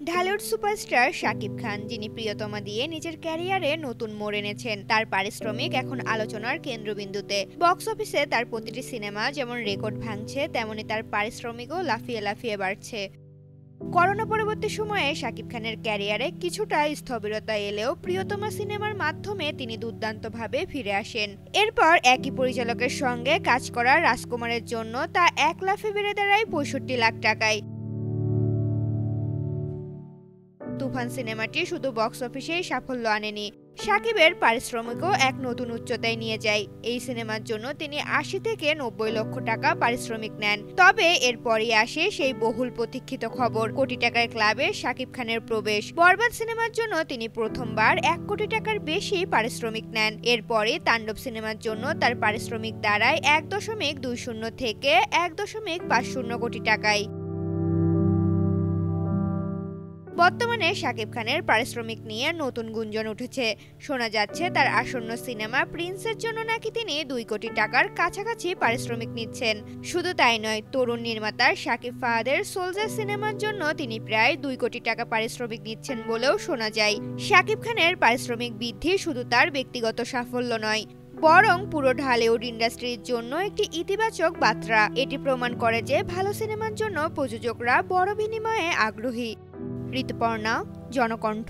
Dhallywood superstar Shakib Khan, যিনি প্রিয়তমা দিয়ে নিজের ক্যারিয়ারে নতুন মোড় এনেছেন, তার পারিশ্রমিক এখন আলোচনার কেন্দ্রবিন্দুতে। বক্স অফিসে তার প্রতিটি সিনেমা যেমন রেকর্ড ভাঙছে, তেমনি তার পারিশ্রমিকও লাফিয়ে লাফিয়ে বাড়ছে। করোনা পরবর্তী সময়ে শাকিব খানের ক্যারিয়ারে কিছুটা স্থবিরতা এলেও প্রিয়তমা সিনেমার মাধ্যমে তিনি দুর্দান্তভাবে ফিরে আসেন। এরপর একই পরিচালকের সঙ্গে কাজ করা রাজকুমারের জন্য তা এক লাফে বেড়ে দাঁড়ায় ৬৫ লাখ টাকায়। তুফান সিনেমাটি শুধু বক্স অফিসেই সাফল্য আনেনি, শাকিবের পারিশ্রমিকও এক নতুন উচ্চতায় নিয়ে যায়। এই সিনেমার জন্য তিনি ৮০ থেকে ৯০ লক্ষ টাকা পারিশ্রমিক নেন। তবে এরপরই আসে সেই বহুল প্রতীক্ষিত খবর, কোটি টাকার ক্লাবে শাকিব খানের প্রবেশ। বরবাদ সিনেমার জন্য তিনি প্রথমবার ১ কোটি টাকার বেশি পারিশ্রমিক নেন। এরপরে তাণ্ডব সিনেমার জন্য তার পারিশ্রমিক দাঁড়ায় ১.২০ থেকে ১.৫০ কোটি টাকায়। বর্তমানে শাকিব খানের পারিশ্রমিক নিয়ে নতুন গুঞ্জন উঠেছে। শোনা যাচ্ছে তার আসন্ন সিনেমা প্রিন্সের জন্য নাকি তিনি ২ কোটি টাকার কাছাকাছি পারিশ্রমিক নিচ্ছেন। শুধু তাই নয়, তরুণ নির্মাতা শাকিব ফাহাদের সোলজার সিনেমার জন্য তিনি প্রায় ২ কোটি টাকা পারিশ্রমিক নিচ্ছেন বলেও শোনা যায়। শাকিব খানের পারিশ্রমিক বৃদ্ধি শুধু তার ব্যক্তিগত সাফল্য নয়, বরং পুরো ঢালিউড ইন্ডাস্ট্রির জন্য একটি ইতিবাচক বার্তা। এটি প্রমাণ করে যে ভালো সিনেমার জন্য প্রযোজকরা বড় বিনিময়ে আগ্রহী। ঋতুপর্ণা, জনকণ্ঠ।